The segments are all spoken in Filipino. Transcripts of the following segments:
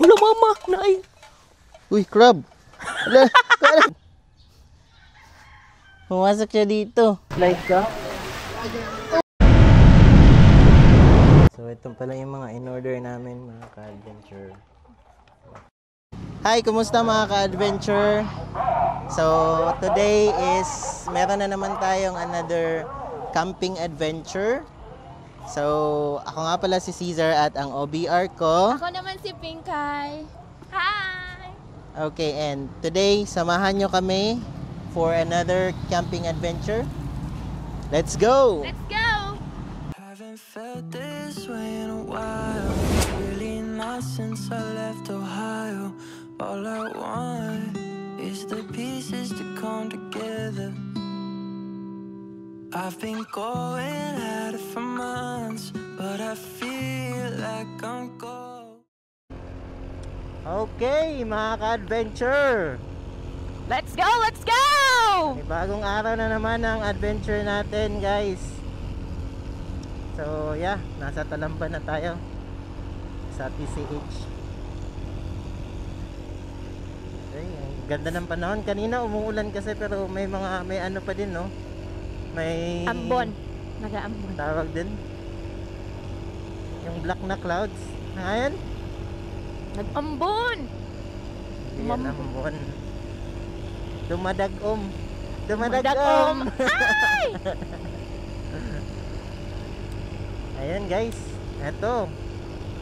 Wala mama, naay. Uy, crab. Wala, crab. Pumasok siya dito. Like ka? So, ito pala yung mga in-order namin, mga ka-adventure. Hi, kumusta mga ka-adventure? So, today is, meron na naman tayong another camping adventure. So, ako nga pala si Caesar at ang OBR ko. Ako naman si Pinkay. Hi! Okay, and today, samahan nyo kami for another camping adventure. Let's go! Let's go! Haven't felt this way in a while. Really not since I left Ohio. All I want is the pieces to come together. I've been going at it for months, but I feel like I'm gold. Okay, mga ka-adventure! Let's go! Let's go! May bagong araw na naman ang adventure natin, guys. So, yeah, nasa Talamba na tayo sa TCH. Okay, ang ganda ng panahon. Kanina umuulan kasi pero may ano pa din, no? May Ambon. Nag-aambon. tawag din. Yung black na clouds. Ngayon, Nag-ambon! hindi yan ambon. Dumadagom. Dumadagom. Ay! Ayan guys, eto.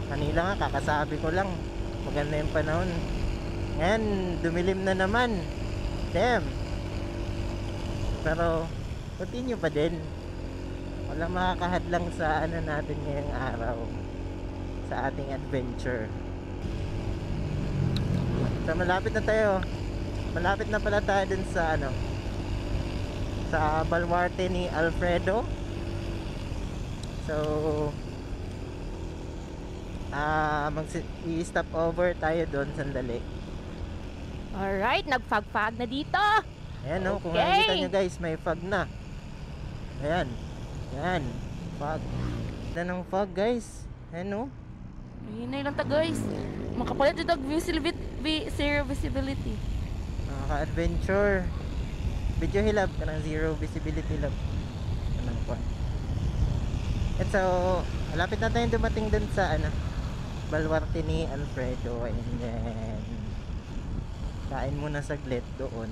Kanila nga kakasabi ko lang, maganda yung panahon. Ngayon, dumilim na naman. Damn. Pero continue pa din. Wala makakahadlang sa ano natin ngayong araw, sa ating adventure. So malapit na tayo. Malapit na pala tayo dun sa ano, sa baluarte ni Alfredo. So mag-stop over tayo doon sandali. Alright, nagfag-fag na dito. Ayan, no, kung Okay. nakikita nyo guys, may fog na. Ayan. Ayan, fog. Ganda ng fog guys. Ayan, no. Hinay lang ta guys. Makapalit dito zero visibility. Nakaka-adventure. Video hilab ka ng zero visibility lab. Anong po. At so, malapit na tayong dumating dun sa ano, baluarte ni Alfredo. And then kain muna saglit doon.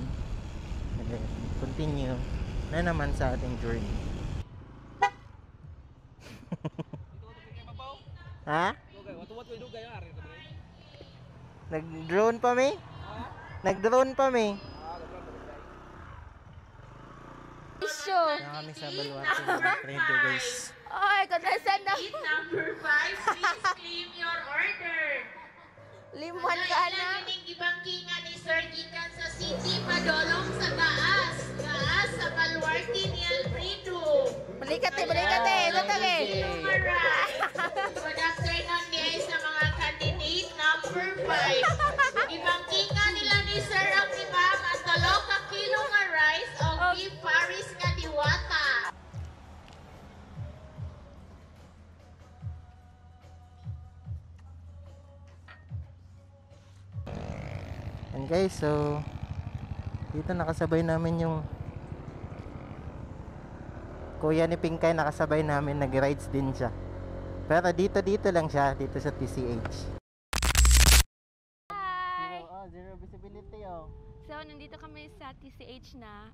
And then continue na naman sa ating journey. Ha? Nag-drone pa mi? Nag-drone pa mi? Issue. Kaya kami sa baluarte ni Alfredo guys. Ay, kadasan na. Seat number 5, please claim your order. Limuan ka na. Ilang ibangkingan ni Sir Gikan sa City, padolong sa taas. Taas sa baluarte ni Alfredo. Balikate. Ito tage. Good afternoon guys sa mga candidate number 5. Ibangkingan nila ni Sir ang ni Ma'am at 2 kilo nga rice o beef Paris nga diwata. And guys, so dito nakasabay namin yung kuya ni Pinkay, nakasabay namin, nag-rides din siya. Pero dito lang siya, dito sa TCH. Hi! Zero visibility oh. So, nandito kami sa TCH na.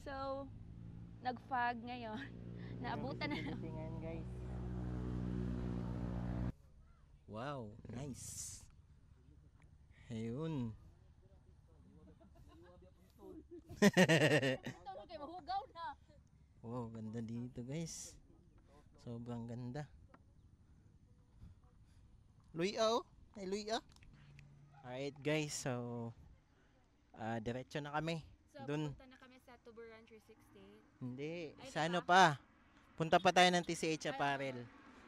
So, nag-fog ngayon. Naabutan na. Visibility ngayon guys. Wow, nice. Ayun. Wow, ganda dito guys. Sobrang ganda. Luya oh. Ay luya. Alright guys, so diretso na kami. So, Dun. punta na kami sa Tuburan 360. Hindi, Ay, sa di ano ba? pa. Punta pa tayo ng TCH Apparel.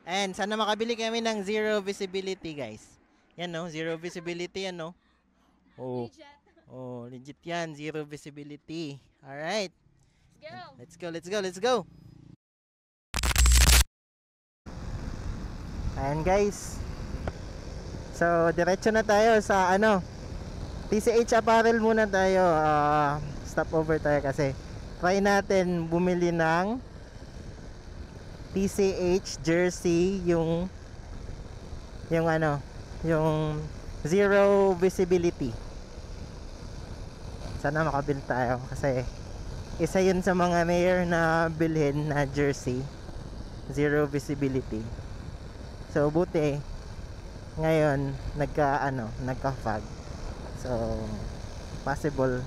And sana makabili kami ng zero visibility guys. Yan no, zero visibility yan no. Oh. Oh, legit yan, zero visibility. Alright. Let's go! Let's go. Ayan guys. So, diretso na tayo sa ano, TCH Apparel muna tayo. Stop over tayo kasi try natin bumili ng TCH jersey, yung ano, yung zero visibility. Sana makabili tayo kasi isa yun sa mga rare na bilhin na jersey, zero visibility. So buti ngayon nagka-fog. So possible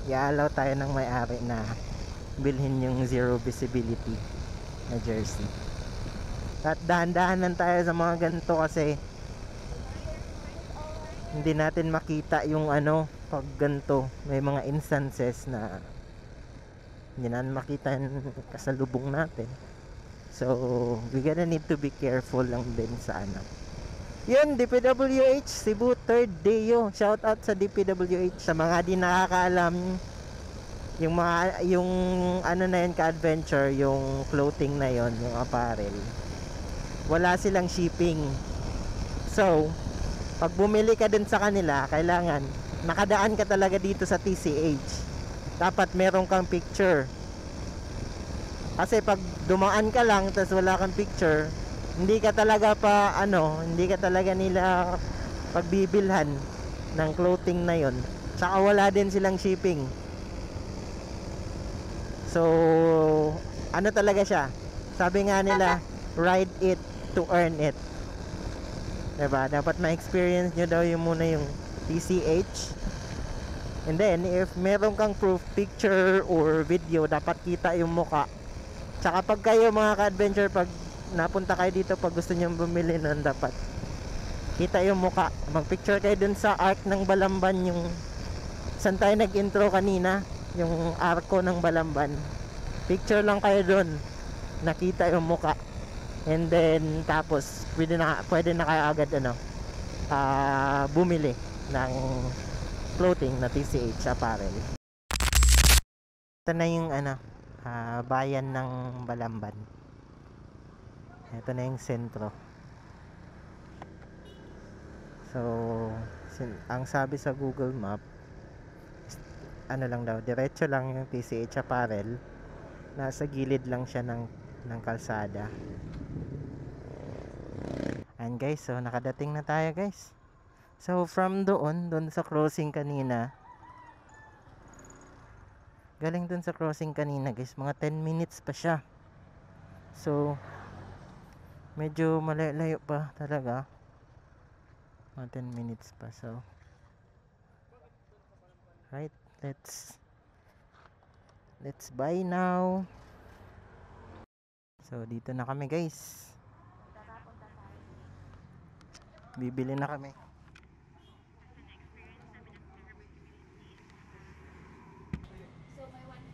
i-allow tayo ng may-ari na bilhin yung zero visibility na jersey. At dahan-dahanan tayo sa mga ganito kasi hindi natin makita yung ano pag ganito. May mga instances na hindi natin makita yung kasalubong natin. So we gonna need to be careful lang din sa ano. Yun, DPWH Cebu 3rd day yo. Shout out sa DPWH. Sa mga di nakakaalam, yung ano na yun ka-adventure, yung clothing na yun, yung apparel, wala silang shipping. So pag bumili ka dun sa kanila, kailangan nakadaan ka talaga dito sa TCH. Dapat meron kang picture. Kasi pag dumaan ka lang tapos wala kang picture, hindi ka talaga nila pagbibilhan ng clothing na yon. Saka wala din silang shipping. So ano talaga siya, sabi nga nila, ride it to earn it. Diba? Dapat ma-experience nyo daw yung muna yung TCH. And then if meron kang proof, picture or video, dapat kita yung muka. Tsaka pag kayo mga ka-adventure, pag napunta kayo dito, pag gusto nyo bumili nun, dapat kita yung muka. Mag-picture kayo dun sa arc ng Balamban, yung saan tayo nag-intro kanina, yung arko ng Balamban. Picture lang kayo dun, nakita yung muka. And then tapos pwede na kayo agad bumili ng clothing na TCH Apparel. Ito na yung bayan ng Balamban. Ito na yung sentro. So ang sabi sa Google Map, lang daw, diretso lang yung TCH Apparel. Nasa gilid lang siya ng kalsada. And guys, so nakadating na tayo guys. So from doon sa crossing kanina, galing doon sa crossing kanina guys, mga 10 minutes pa siya. So medyo malayo pa talaga, mga 10 minutes pa. So right, let's buy now. So dito na kami guys, bibili na kami.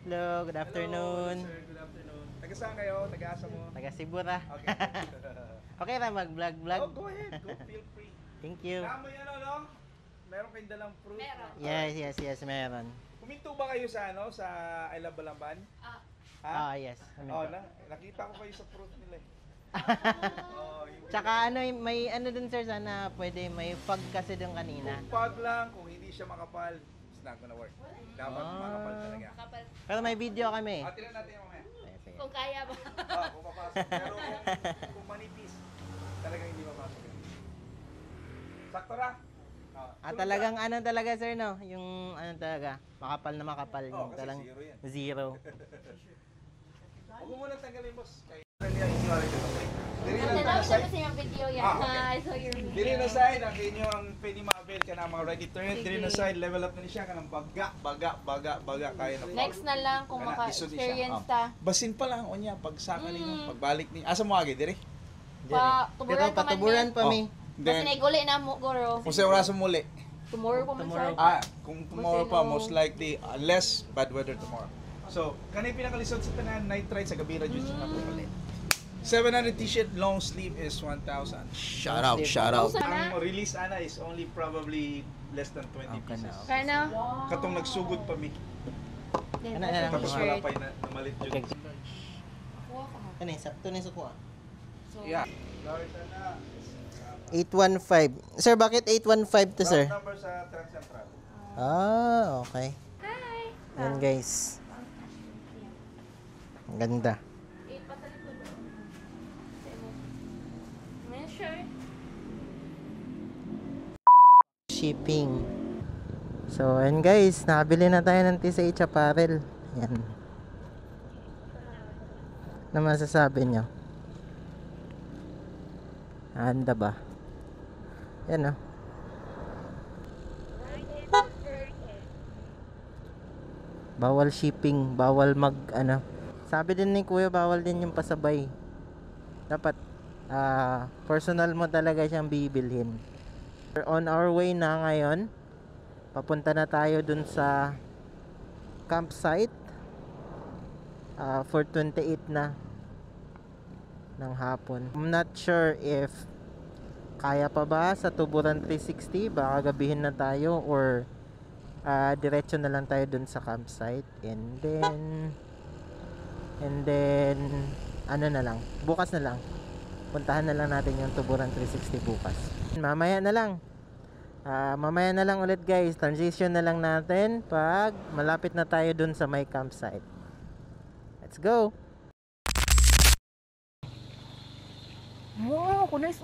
Hello, good afternoon. Sir, good afternoon. Taga saan kayo? Taga asa mo? Taga Cebu ra. Okay. Okay ra mag-vlog. Oh, go ahead. Go, feel free. Thank you. Tama yan, no? Meron kayong dalang fruit. Meron. Yes, meron. Kuminto ba kayo sa sa I Love Balamban? Yes. Nakita ko kayo sa fruit nila eh. Tsaka may dun sir, sana pwede may fog kasi dun kanina. Kung pag lang, kung hindi siya makapal, it's not gonna work. Dapat makapal talaga. Pero may video kami. Tingnan natin yung mamaya. Sige. Kung kaya ba? Kung papasok. Pero kung manipis, talagang hindi papasok. Sakto ra? Talagang talaga sir, no? Yung talaga, makapal na makapal. Yung kasi talang zero yan. zero. Huwag mo muna tanggalin, boss. Kaya niya inyong alin ito. Diri Kasi na nakita ko sa yung video yan. Okay. I saw your video. Diri na side ang inyo ang pwede ma-avail ka na mga ready turn. Diri na side level up na ni siya kanang baga kaya na. Next na lang kung Kana, isod ni siya. maka-experience ta. Basin pa lang o niya pag saka ninyo, pagbalik ni. Asa mo agi diri? Tuburan pa man Patuburan pa mi. Kasi Then naiguli na mo, guro. kung sa oras mo muli. Tomorrow pa man sir. Kung tomorrow pa most likely unless bad weather tomorrow. So, kanay pinakalisod sa tanan night ride sa gabi ra jud siya napupalit. 700 t-shirt long sleeve is 1,000. Shout out. Sana? Ang release ana is only probably less than 20 pieces. Kaya na? Katong nagsugod pa mi. Then, Ano, Tapos t-shirt. wala pa na namalit jud. Okay. Kuha ka. Sakto na sa kuha. So, Yeah. Lord, sana. 815. Sir, bakit 815 to, sir? Route number sa Trans Central. Ah, okay. Hi! Yan, guys. Ang ganda. Measure. Shipping. So, and guys, nakabili na tayo ng TCH apparel. Yan. Ano masasabi nyo? Handa ba? Yan, oh. Bawal shipping, bawal sabi din ni kuya, bawal din yung pasabay. Dapat personal mo talaga siyang bibilhin. We're on our way na ngayon. Papunta na tayo dun sa campsite for 28 na ng hapon. I'm not sure if kaya pa ba sa Tuburan 360, baka gabihin na tayo or diretso na lang tayo dun sa campsite, and then ano na lang, bukas na lang puntahan na lang natin yung Tuburan 360 bukas. Mamaya na lang ulit, guys. Transition na lang natin pag malapit na tayo dun sa may campsite. Let's go. Wow, kunay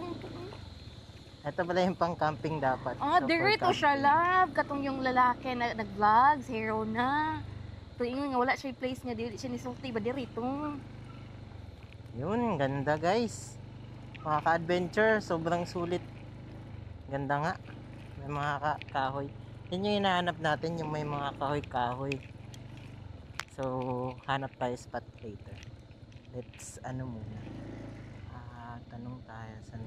Ito pala yung pang camping dapat. Ah, So, for dirito siya, camping. love. Katong yung lalaki na nag-vlog, hero na. Tuwing nga wala siya yung place niya, di siya nisulti ba dirito. Yun, ganda, guys. Mga ka-adventure, sobrang sulit. Ganda nga. May mga kahoy. Yun yung hinahanap natin, yung may mga kahoy-kahoy. So, hanap tayo spot later. Let's, muna. Tanong tayo saan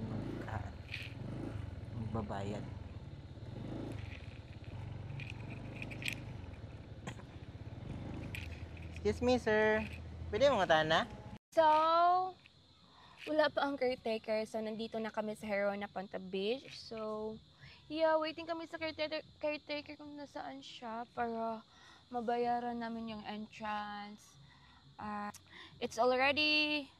magbabayad. Excuse me, sir. Pwede mo nga na? So, wala pa ang caretaker. So, nandito na kami sa Hero na Ponta Beach. So, yeah, waiting kami sa caretaker kung nasaan siya para mabayaran namin yung entrance. It's already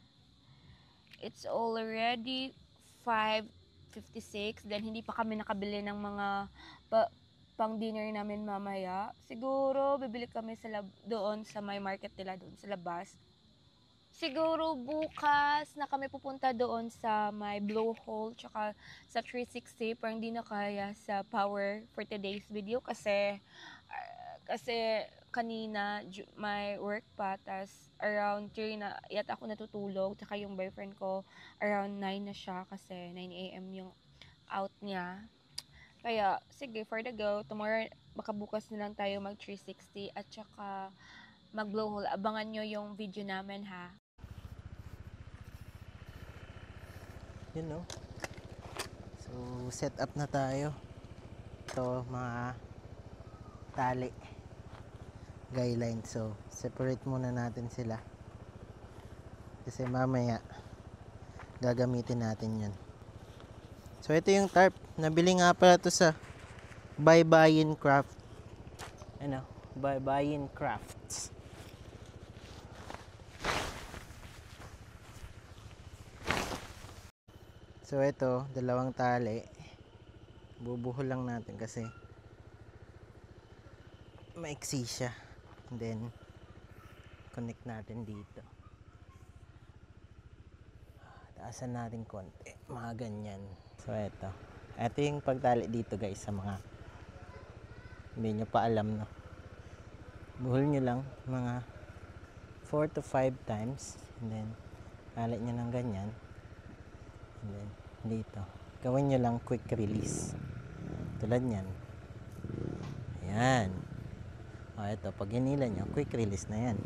5:56. Then, hindi pa kami nakabili ng mga pang dinner namin mamaya. Siguro, bibili kami doon sa may market nila doon sa labas. Siguro bukas na kami pupunta doon sa may Blue Hole tsaka sa 360, parang hindi na kaya sa power for today's video kasi kanina may work pa, tas around 3 na yata ako natutulog, tsaka yung boyfriend ko around 9 na siya kasi 9 AM yung out niya. Kaya sige, for the go, tomorrow baka bukas na lang tayo mag 360 at tsaka mag Blue Hole. Abangan nyo yung video namin, ha. Yun, no? So, set up na tayo. Ito, mga tali. Guideline. So, separate muna natin sila. Kasi mamaya, gagamitin natin yun. So, ito yung tarp. Nabili nga pala ito sa Baybayin Craft. Baybayin Crafts. So ito, dalawang tali. Bubuhol lang natin kasi maiksi siya. And then connect natin dito. Taasan natin konti, mga ganyan. So ito yung pagtali dito, guys, sa mga hindi nyo pa alam, no. Buhol nyo lang mga 4 to 5 times, and then tali nyo ng ganyan. And then, dito. Gawin nyo lang quick release. Tulad nyan. Ayan. O, ito. Pag hinila nyo, quick release na yan.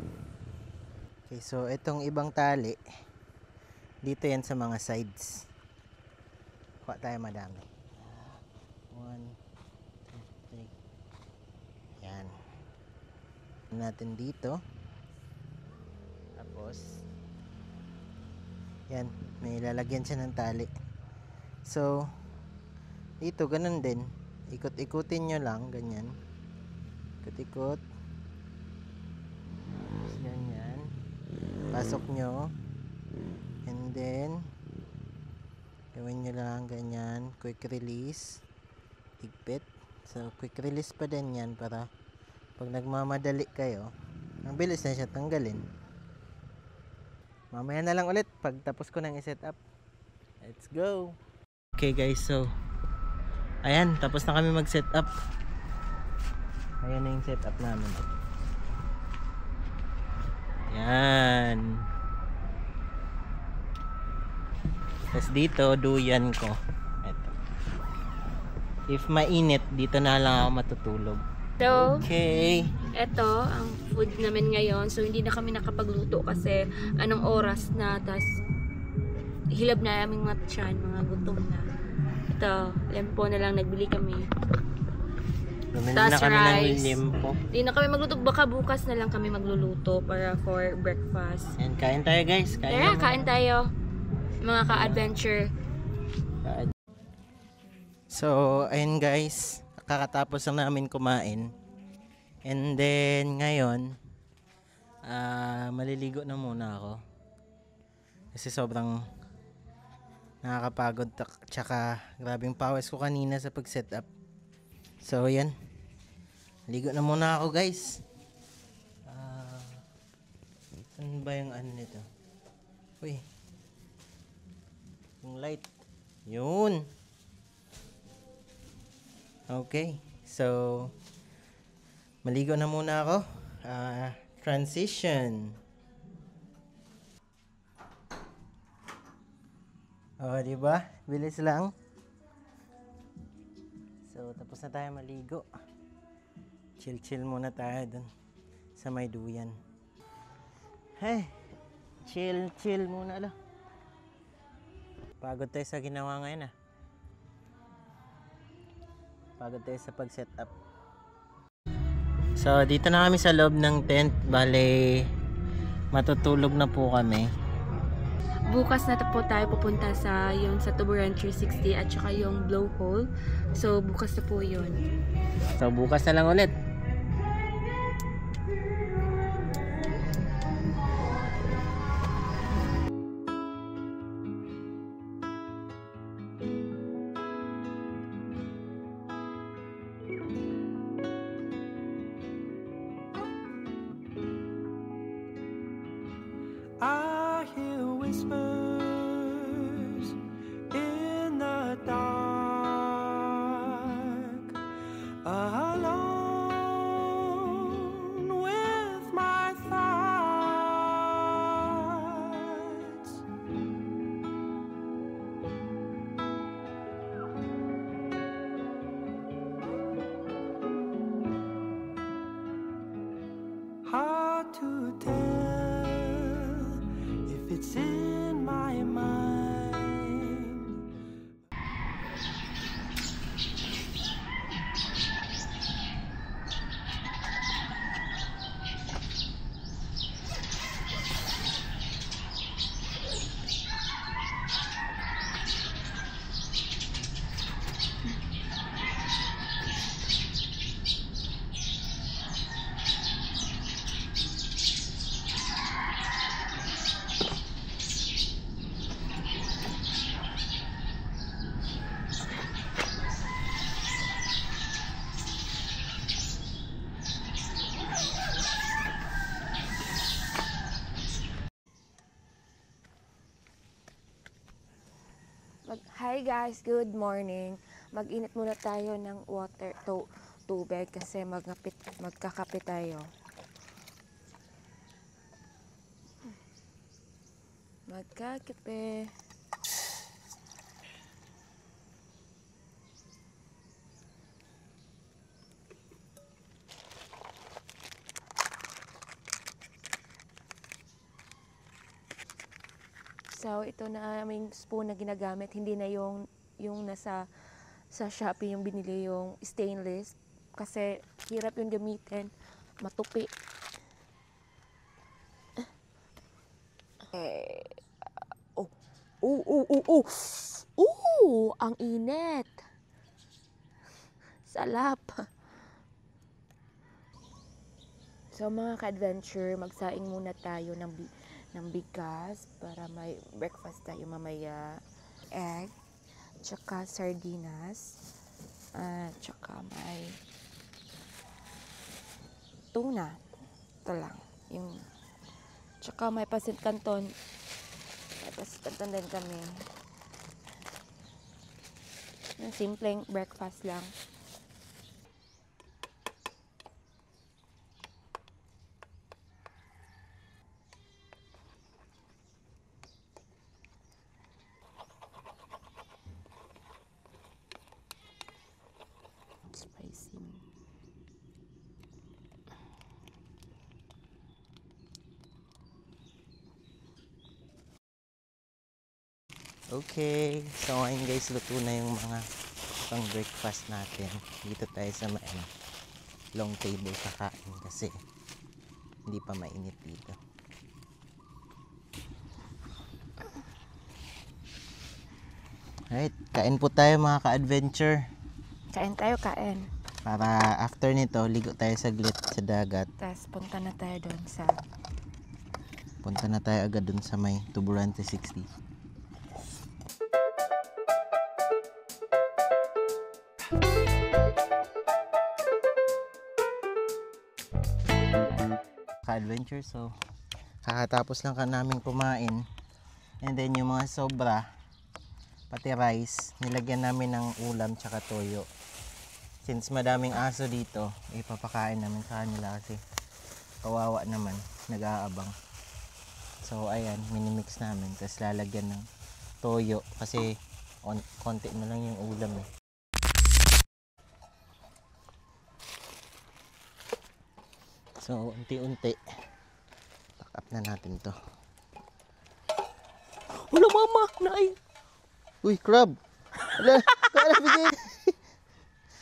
Okay, so, itong ibang tali, dito yan sa mga sides. Kuha tayo madami. 1, 2, 3. Ayan. Natin dito. Tapos, yan, may lalagyan siya ng tali. So, dito, ganun din. Ikot-ikutin nyo lang, ganyan. Ikot-ikot. Ganyan. Pasok nyo. And then, Gawin nyo lang ganyan, quick release, higpit. So quick release pa din yan para pag nagmamadali kayo, ang bilis na siya tanggalin. Mamaya na lang ulit pag tapos ko nang i-set up. Let's go! Okay guys, so ayan, tapos na kami mag-set up. Ayan na yung setup namin. Yan. Tapos dito, duyan ko. Ito. If mainit, dito na lang ako matutulog. So, Okay. eto ang food namin ngayon. So, hindi na kami nakapagluto kasi anong oras na. Tas, hilab na aming mga tiyan, mga gutom na. Ito, lempo na lang nagbili kami. Bumili Tas na kami ng rice. limpo. Hindi na kami magluto. Baka bukas na lang kami magluluto para for breakfast. Ayan, kain tayo guys. Tara, na kain tayo. Mga ka-adventure. muna. So, ayun guys. Kakatapos lang namin kumain. And then, ngayon, maliligo na muna ako. Kasi sobrang nakakapagod. Tsaka, grabing pawis ko kanina sa pag-setup. So, yan. Ligo na muna ako guys. Saan ba yung ano nito? Uy. Yung light. Yun. Okay. So, maligo na muna ako. Transition. Oh, di ba? Bilis lang. So, tapos na tayo maligo. Chill-chill muna tayo dun sa may duyan. Hey, chill muna lang. Pagod tayo sa ginawa ngayon Pagod tayo sa pag-set up. So, dito na kami sa loob ng tent. Bale, matutulog na po kami. Bukas na po tayo pupunta sa yung sa Tuburan 360 at saka yung blowhole. So, bukas na po yun. So, bukas na lang ulit. I hear whispers in the dark, alone with my thoughts. Hard to tell if it's in my mind. Hi guys, good morning. Mag-init muna tayo ng tubig kasi magkakape tayo. Magkakape. So, ito na aming spoon na ginagamit. Hindi na yung nasa sa Shopee yung binili yung stainless. Kasi hirap yung gamitin. Matupi. Ang init. Salap. So, mga ka-adventure, magsaing muna tayo ng bigas para may breakfast tayo mamaya. Egg, tsaka sardinas, at tsaka may tuna. Ito lang. Yung, tsaka may pasit canton. May pasit canton din kami. Yung simpleng breakfast lang. Spicy. Okay, so ngayon guys, luto na yung mga pang breakfast natin. Dito tayo sa may long table kakain kasi hindi pa mainit dito. Alright, kain po tayo mga ka-adventure. Kain tayo, kain. Para after nito, ligo tayo saglit sa dagat. Tapos punta na tayo doon sa Punta na tayo agad dun sa may Tuburante 60. Ka-adventure, so kakatapos lang ka namin kumain. And then yung mga sobra, pati rice, nilagyan namin ng ulam tsaka toyo. Since madaming aso dito, ipapakain namin sa kanila kasi kawawa naman, nag-aabang. So ayan, minimix namin, tapos lalagyan ng toyo kasi konti na lang yung ulam eh. So unti-unti, pack up na natin to. Wala mama, naay! Uy, crab! Wala, wala bigay!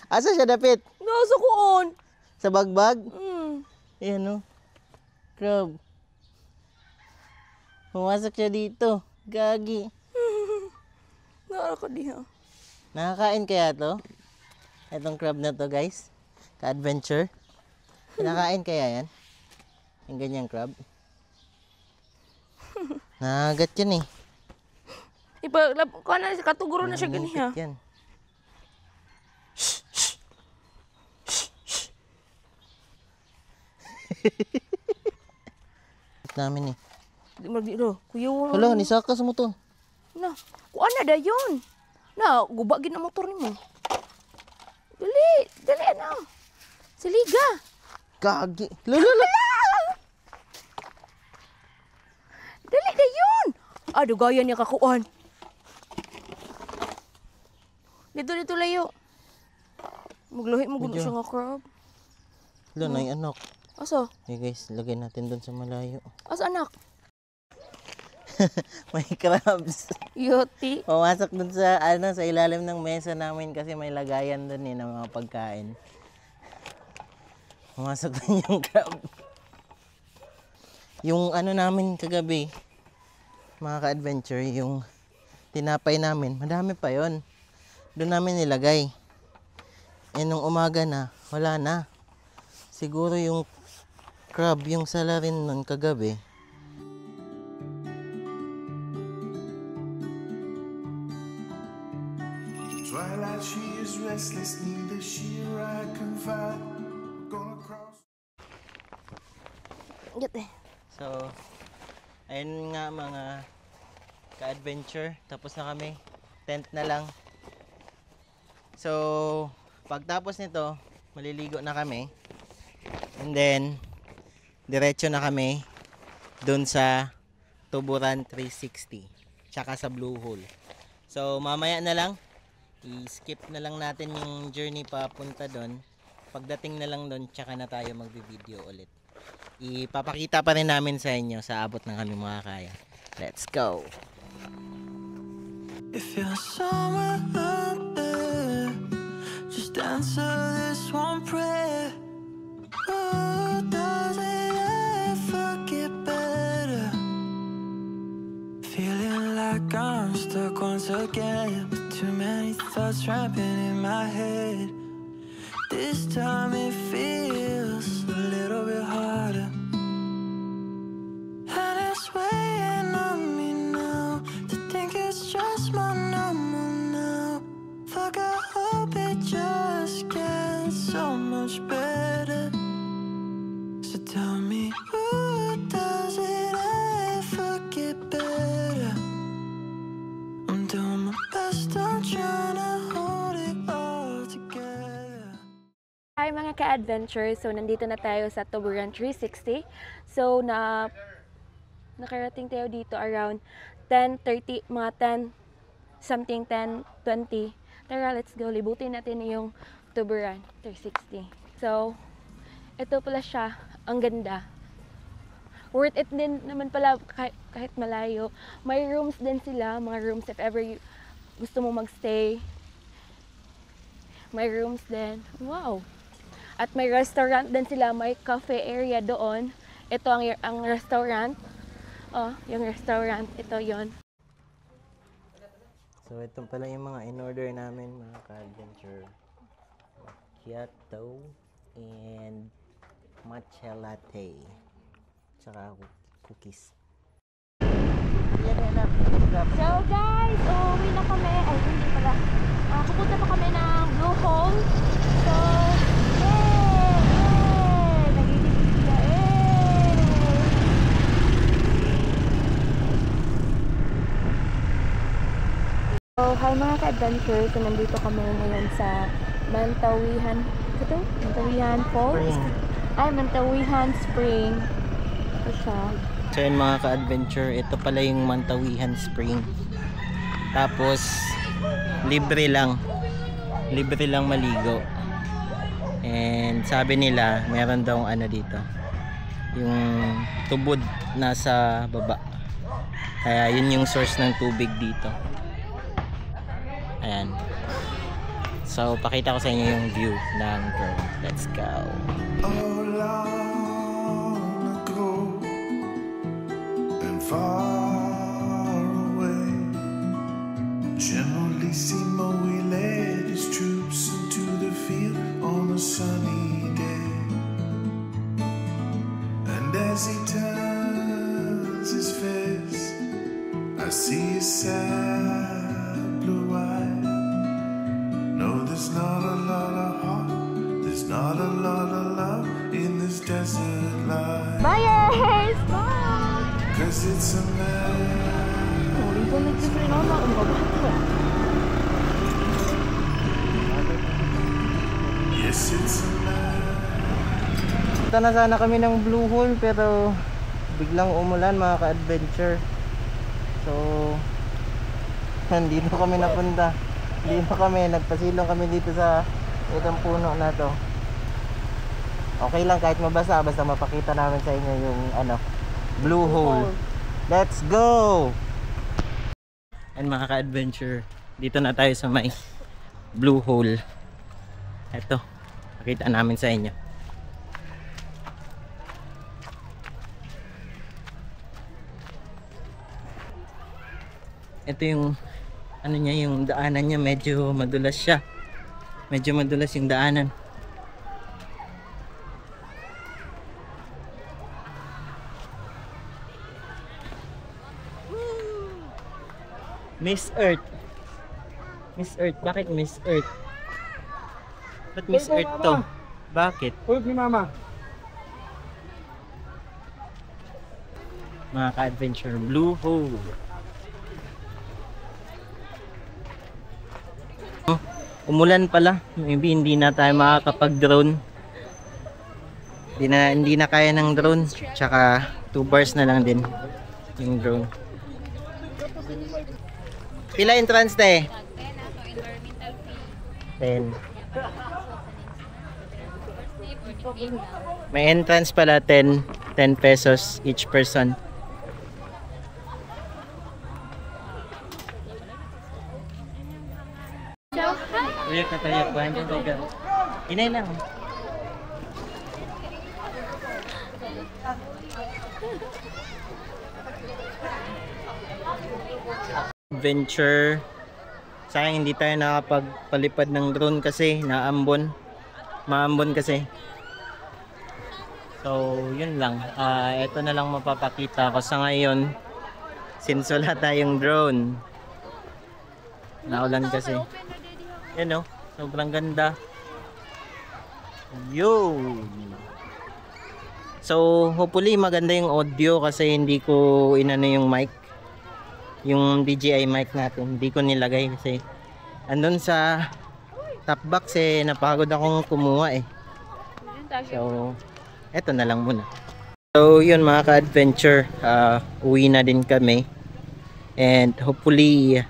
Asa siya dapit? nasa ko on. Sa bagbag? Mm. Ayan o. Crab. Pumasok siya dito. Gagi. Nara ka diha. Nakakain kaya to? Itong crab na to guys. Ka-adventure. Nakakain kaya yan? Yung ganyang crab. Nakagat yan eh. Ipa, kuha na, katuguro na siya ganiha. Nangingitit yan. Namin eh. Di magdiro. Kuya wala. Hala, nisaka sa motor. Na, kuha na dayon. Na, gubagin ang motor nimo. Dali, dali na. Saliga. Gagi. Lala. Dali dayon. Ado gaya niya kakuan. Dito layo. Magluhi mo gulo Medyo. siya nga crab. Hala, na yung anak. Asa? Okay guys, lagay natin doon sa malayo. Asa anak? May crabs. Yoti. Pumasok dun sa sa ilalim ng mesa namin kasi may lagayan dun eh ng mga pagkain. Pumasok dun yung crab. Yung namin kagabi, mga ka-adventure, yung tinapay namin, madami pa yon. Doon namin nilagay. Eh nung umaga na, wala na. Siguro yung crab, yung sala rin nun kagabi. Twilight, she is restless, neither she or I can find. We're gonna cross. Yote. So, ayun nga mga ka-adventure. Tapos na kami. Tent na lang. So, pagtapos nito, maliligo na kami. And then, diretso na kami dun sa Tuburan 360. Tsaka sa Blue Hole. So, mamaya na lang. I-skip na lang natin yung journey papunta dun. Pagdating na lang dun, tsaka na tayo magbi-video ulit. Ipapakita pa rin namin sa inyo sa abot ng kami makakaya. Let's go! If you're somewhere out there, just answer this one prayer. Oh, does it ever get better? Feeling like I'm stuck once again. Too many thoughts ramping in my head. This time it feels a little bit harder. And it's weighing on me now to think it's just my number now. so much better. So tell me, does it ever get better? I'm doing my best, I'm trying to hold it all together. Hi mga ka-adventure, so nandito na tayo sa Tuburan 360. So nakarating tayo dito around 10:30, mga 10 something, 10:20. Tara, let's go, libutin natin yung Tuburan 360. So ito pala siya, ang ganda. Worth it din naman pala kahit malayo. May rooms din sila, mga rooms if ever gusto mo magstay. May rooms din. Wow! At may restaurant din sila, may cafe area doon. Ito ang restaurant. Oh, yung restaurant, ito yon. So ito pala yung mga in-order namin mga ka-adventure. Macchiato and matcha latte. Tsaka cookies. So guys, uwi na kami. Ay, hindi pala. Pupunta pa kami ng Blue Hole. So, nagiging sila. So, hi mga ka-adventure. So, nandito kami ngayon sa Mantawihan. Ito? Mantawihan Falls? Ay, Mantawihan Spring. Ito siya. So yun mga ka-adventure, ito pala yung Mantawihan Spring. Tapos libre lang maligo. And sabi nila meron daw ano dito, yung tubod nasa baba, kaya yun yung source ng tubig dito. Ayan, so pakita ko sa inyo yung view ng drone. Let's go. Far away, Generalissimo, he led his troops into the field on a sunny day. And as he turns his face, I see his sad blue eyes. No, there's not a lot of heart, there's not a lot of love in this desert life. Buyers! Bye! Cause it's a man. Yes, it's a man. Punta na sana kami ng Blue Hole pero biglang umulan mga ka-adventure. So dito kami napunta. Dito kami, nagpasilong kami dito sa itong puno na to. Okay lang kahit mabasa, basta mapakita namin sa inyo yung Blue Hole. Let's go! And mga ka-adventure, dito na tayo sa may Blue Hole. Ito, pakita namin sa inyo. Ito yung yung daanan niya, medyo madulas siya. Medyo madulas yung daanan. Miss Earth. Miss Earth. Bakit Miss Earth? Ba't Miss Earth to? Bakit? Hulog ni Mama. Mga ka-adventure, Blue Hole. Umulan pala. Maybe hindi na tayo makakapag-drone. Hindi na kaya ng drone. Tsaka 2 bars na lang din yung drone. Pila entrance te? 10. May entrance pala 10 pesos each person. Uyak na tayo, kuhan dyan tayo. Inay lang. Adventure. Sa akin hindi tayo nakapagpalipad ng drone kasi maambon kasi. So yun lang, ito na lang mapapakita ko sa ngayon since wala tayong drone. Naulan kasi. Yan o, sobrang ganda. Yun. So, hopefully maganda yung audio kasi hindi ko inano yung mic. Yung DJI mic natin. Hindi ko nilagay kasi andun sa top box napagod akong kumuha So, eto na lang muna. So, yun mga ka-adventure. Uwi na din kami. And hopefully,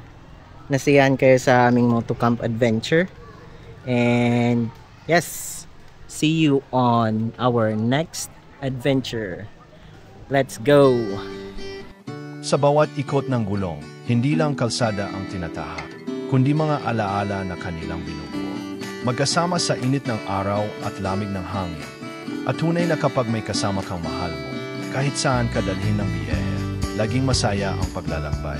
nasiyahan kayo sa aming motocamp adventure. And yes, see you on our next adventure. Let's go! Sa bawat ikot ng gulong, hindi lang kalsada ang tinatahak, kundi mga alaala na kanilang binubuo. Magkasama sa init ng araw at lamig ng hangin. At tunay na kapag may kasama kang mahal mo, kahit saan ka dalhin ng biyahe, laging masaya ang paglalakbay.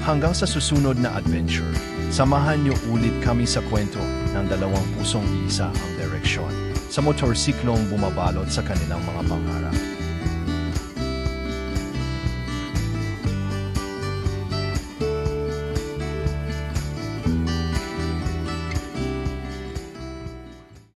Hanggang sa susunod na adventure, samahan niyo ulit kami sa kwento ng dalawang pusong iisa ang direksyon, sa motorsiklong bumabalot sa kanilang mga pangarap.